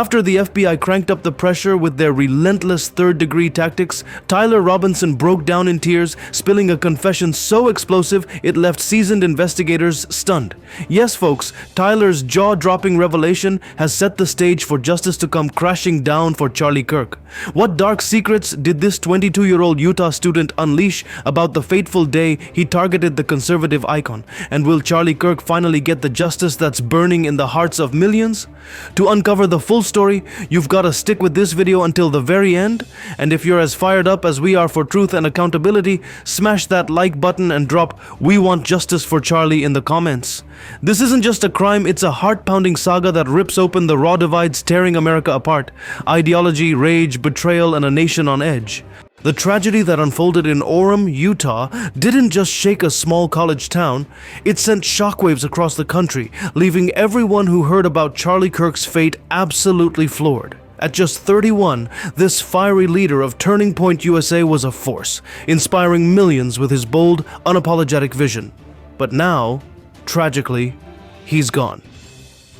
After the FBI cranked up the pressure with their relentless third-degree tactics, Tyler Robinson broke down in tears, spilling a confession so explosive it left seasoned investigators stunned. Yes, folks, Tyler's jaw-dropping revelation has set the stage for justice to come crashing down for Charlie Kirk. What dark secrets did this 22-year-old Utah student unleash about the fateful day he targeted the conservative icon? And will Charlie Kirk finally get the justice that's burning in the hearts of millions? To uncover the full story, you've got to stick with this video until the very end. And if you're as fired up as we are for truth and accountability, smash that like button and drop "We want justice for Charlie" in the comments. This isn't just a crime, it's a heart-pounding saga that rips open the raw divides tearing America apart. Ideology, rage, betrayal, and a nation on edge. The tragedy that unfolded in Orem, Utah, didn't just shake a small college town, it sent shockwaves across the country, leaving everyone who heard about Charlie Kirk's fate absolutely floored. At just 31, this fiery leader of Turning Point USA was a force, inspiring millions with his bold, unapologetic vision. But now, tragically, he's gone.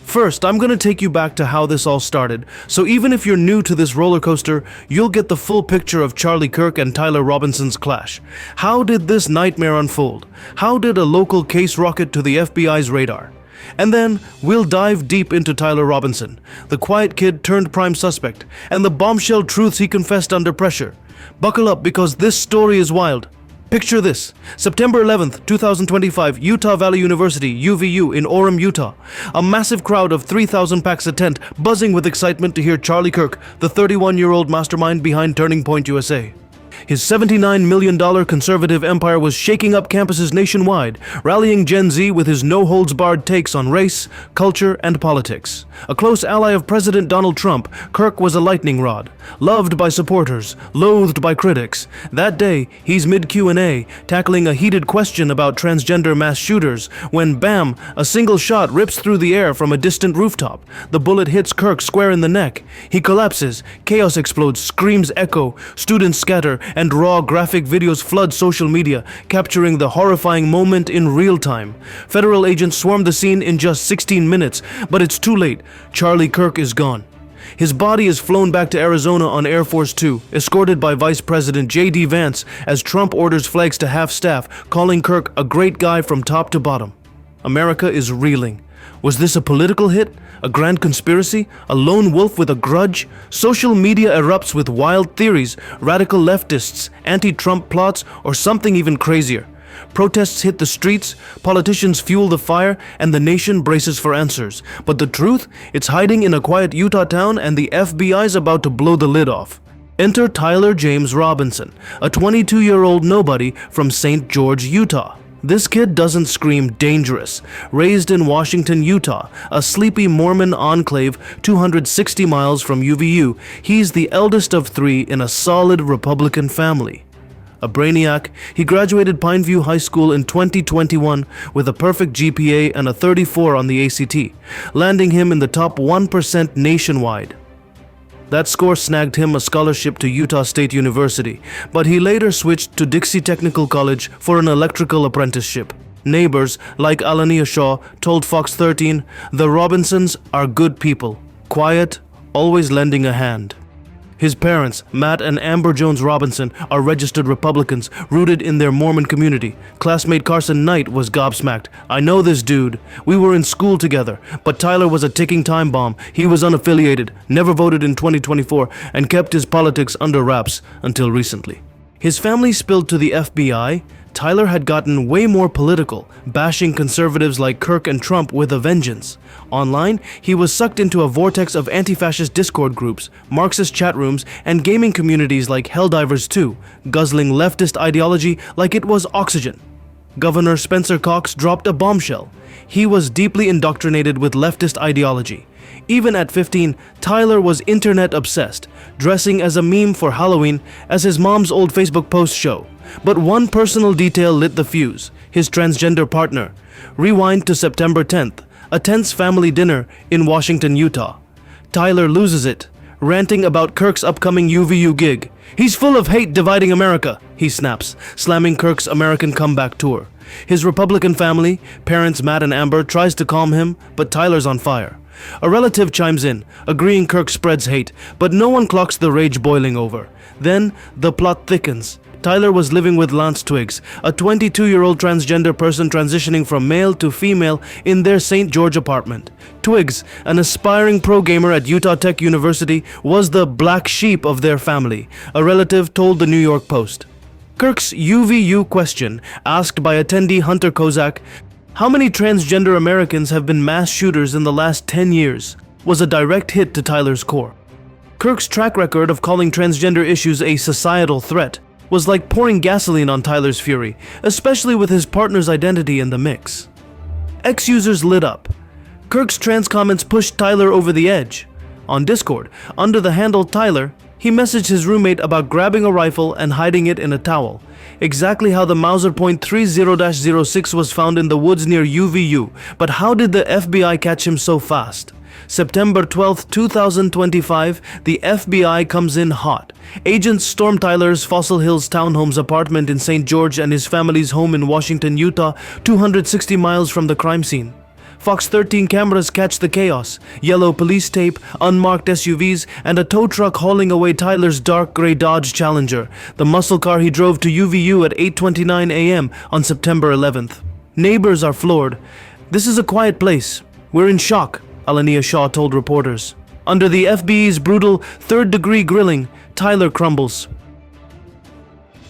First, I'm going to take you back to how this all started, so even if you're new to this roller coaster, you'll get the full picture of Charlie Kirk and Tyler Robinson's clash. How did this nightmare unfold? How did a local case rocket to the FBI's radar? And then, we'll dive deep into Tyler Robinson, the quiet kid turned prime suspect, and the bombshell truths he confessed under pressure. Buckle up because this story is wild. Picture this, September 11th, 2025, Utah Valley University, UVU, in Orem, Utah. A massive crowd of 3,000 packs a tent, buzzing with excitement to hear Charlie Kirk, the 31-year-old mastermind behind Turning Point USA. His $79 million conservative empire was shaking up campuses nationwide, rallying Gen Z with his no-holds-barred takes on race, culture, and politics. A close ally of President Donald Trump, Kirk was a lightning rod, loved by supporters, loathed by critics. That day, he's mid-Q&A, tackling a heated question about transgender mass shooters, when bam, a single shot rips through the air from a distant rooftop. The bullet hits Kirk square in the neck. He collapses, chaos explodes, screams echo, students scatter, and raw graphic videos flood social media, capturing the horrifying moment in real time. Federal agents swarmed the scene in just 16 minutes, but it's too late. Charlie Kirk is gone. His body is flown back to Arizona on Air Force Two, escorted by Vice President J.D. Vance as Trump orders flags to half-staff, calling Kirk a great guy from top to bottom. America is reeling. Was this a political hit? A grand conspiracy? A lone wolf with a grudge? Social media erupts with wild theories, radical leftists, anti-Trump plots, or something even crazier. Protests hit the streets, politicians fuel the fire, and the nation braces for answers. But the truth? It's hiding in a quiet Utah town, and the FBI's about to blow the lid off. Enter Tyler James Robinson, a 22-year-old nobody from St. George, Utah. This kid doesn't scream dangerous. Raised in Washington, Utah, a sleepy Mormon enclave 260 miles from UVU, he's the eldest of three in a solid Republican family. A brainiac, he graduated Pineview High School in 2021 with a perfect GPA and a 34 on the ACT, landing him in the top 1% nationwide. That score snagged him a scholarship to Utah State University, but he later switched to Dixie Technical College for an electrical apprenticeship. Neighbors, like Alania Shaw, told Fox 13, "The Robinsons are good people, quiet, always lending a hand." His parents, Matt and Amber Jones Robinson, are registered Republicans rooted in their Mormon community. Classmate Carson Knight was gobsmacked. "I know this dude. We were in school together, but Tyler was a ticking time bomb. He was unaffiliated, never voted in 2024, and kept his politics under wraps until recently." His family spilled to the FBI. Tyler had gotten way more political, bashing conservatives like Kirk and Trump with a vengeance. Online, he was sucked into a vortex of anti-fascist Discord groups, Marxist chat rooms, and gaming communities like Helldivers 2, guzzling leftist ideology like it was oxygen. Governor Spencer Cox dropped a bombshell. He was deeply indoctrinated with leftist ideology. Even at 15, Tyler was internet obsessed, dressing as a meme for Halloween, as his mom's old Facebook posts show. But one personal detail lit the fuse: his transgender partner. Rewind to September 10th, a tense family dinner in Washington, Utah. Tyler loses it, ranting about Kirk's upcoming UVU gig. "He's full of hate dividing America," he snaps, slamming Kirk's American comeback tour. His Republican family, parents Matt and Amber, tries to calm him, but Tyler's on fire. A relative chimes in, agreeing Kirk spreads hate, but no one clocks the rage boiling over. Then, the plot thickens. Tyler was living with Lance Twiggs, a 22-year-old transgender person transitioning from male to female in their St. George apartment. Twiggs, an aspiring pro gamer at Utah Tech University, was the black sheep of their family, a relative told the New York Post. Kirk's UVU question, asked by attendee Hunter Kozak, "How many transgender Americans have been mass shooters in the last 10 years?" was a direct hit to Tyler's core. Kirk's track record of calling transgender issues a societal threat was like pouring gasoline on Tyler's fury, especially with his partner's identity in the mix. X-users lit up. Kirk's trans comments pushed Tyler over the edge. On Discord, under the handle Tyler, he messaged his roommate about grabbing a rifle and hiding it in a towel. Exactly how the Mauser .30-06 was found in the woods near UVU, but how did the FBI catch him so fast? September 12, 2025, the FBI comes in hot. Agents storm Tyler's Fossil Hills Townhomes apartment in St. George and his family's home in Washington, Utah, 260 miles from the crime scene. Fox 13 cameras catch the chaos. Yellow police tape, unmarked SUVs, and a tow truck hauling away Tyler's dark gray Dodge Challenger, the muscle car he drove to UVU at 8:29 a.m. on September 11th. Neighbors are floored. "This is a quiet place. We're in shock," Alania Shaw told reporters. Under the FBI's brutal third-degree grilling, Tyler crumbles.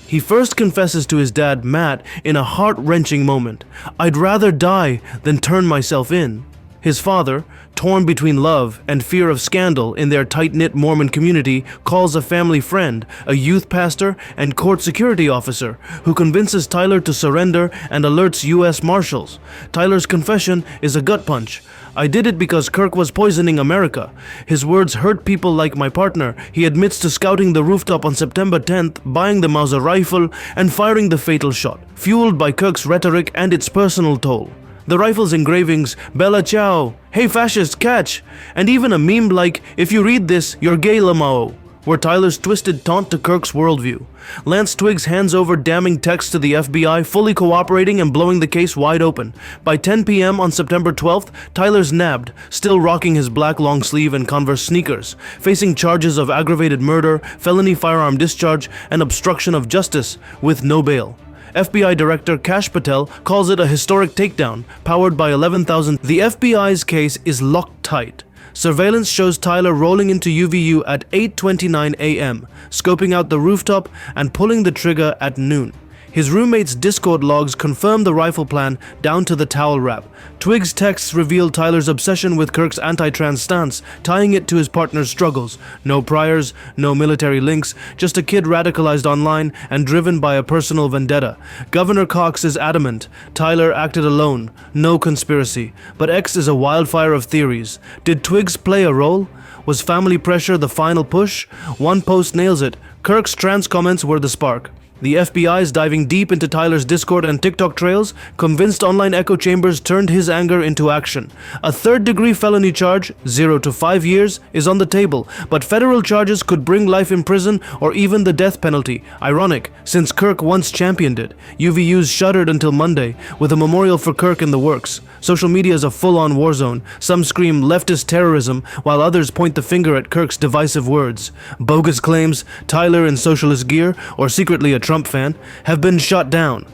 He first confesses to his dad, Matt, in a heart-wrenching moment. "I'd rather die than turn myself in." His father, torn between love and fear of scandal in their tight-knit Mormon community, calls a family friend, a youth pastor, and court security officer, who convinces Tyler to surrender and alerts U.S. Marshals. Tyler's confession is a gut punch. "I did it because Kirk was poisoning America. His words hurt people like my partner." He admits to scouting the rooftop on September 10th, buying the Mauser rifle, and firing the fatal shot, fueled by Kirk's rhetoric and its personal toll. The rifle's engravings, "Bella Ciao," "Hey fascists, catch," and even a meme like, "If you read this, you're gay Lamao," were Tyler's twisted taunt to Kirk's worldview. Lance Twiggs hands over damning texts to the FBI, fully cooperating and blowing the case wide open. By 10 p.m. on September 12th, Tyler's nabbed, still rocking his black long sleeve and Converse sneakers, facing charges of aggravated murder, felony firearm discharge, and obstruction of justice, with no bail. FBI Director Kash Patel calls it a historic takedown, powered by 11,000. The FBI's case is locked tight. Surveillance shows Tyler rolling into UVU at 8:29 a.m., scoping out the rooftop and pulling the trigger at noon. His roommate's Discord logs confirm the rifle plan down to the towel wrap. Twiggs' texts reveal Tyler's obsession with Kirk's anti-trans stance, tying it to his partner's struggles. No priors, no military links, just a kid radicalized online and driven by a personal vendetta. Governor Cox is adamant. Tyler acted alone. No conspiracy. But X is a wildfire of theories. Did Twiggs play a role? Was family pressure the final push? One post nails it. Kirk's trans comments were the spark. The FBI is diving deep into Tyler's Discord and TikTok trails, convinced online echo chambers turned his anger into action. A third-degree felony charge, 0 to 5 years, is on the table, but federal charges could bring life in prison or even the death penalty. Ironic, since Kirk once championed it. UVU's shuttered until Monday, with a memorial for Kirk in the works. Social media is a full-on war zone. Some scream leftist terrorism, while others point the finger at Kirk's divisive words. Bogus claims, Tyler in socialist gear, or secretly a Trump fan, have been shot down.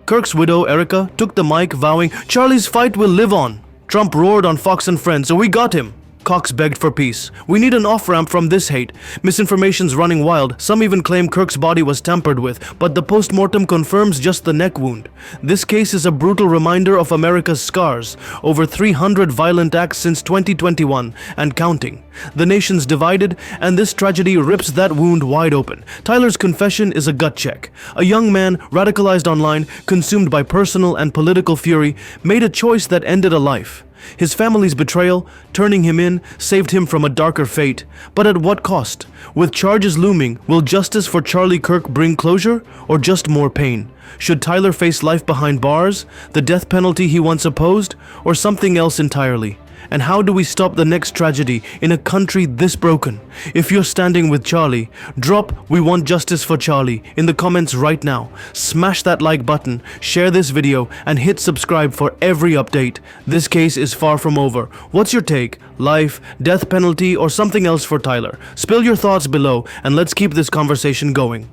Kirk's widow, Erica, took the mic vowing, "Charlie's fight will live on." Trump roared on Fox and Friends, "So we got him." Cox begged for peace. "We need an off-ramp from this hate." Misinformation's running wild. Some even claim Kirk's body was tampered with, but the post-mortem confirms just the neck wound. This case is a brutal reminder of America's scars. Over 300 violent acts since 2021, and counting. The nation's divided, and this tragedy rips that wound wide open. Tyler's confession is a gut check. A young man, radicalized online, consumed by personal and political fury, made a choice that ended a life. His family's betrayal, turning him in, saved him from a darker fate. But at what cost? With charges looming, will justice for Charlie Kirk bring closure, or just more pain? Should Tyler face life behind bars, the death penalty he once opposed, or something else entirely? And how do we stop the next tragedy in a country this broken? If you're standing with Charlie, drop "We want justice for Charlie" in the comments right now. Smash that like button, share this video, and hit subscribe for every update. This case is far from over. What's your take? Life, death penalty, or something else for Tyler? Spill your thoughts below and let's keep this conversation going.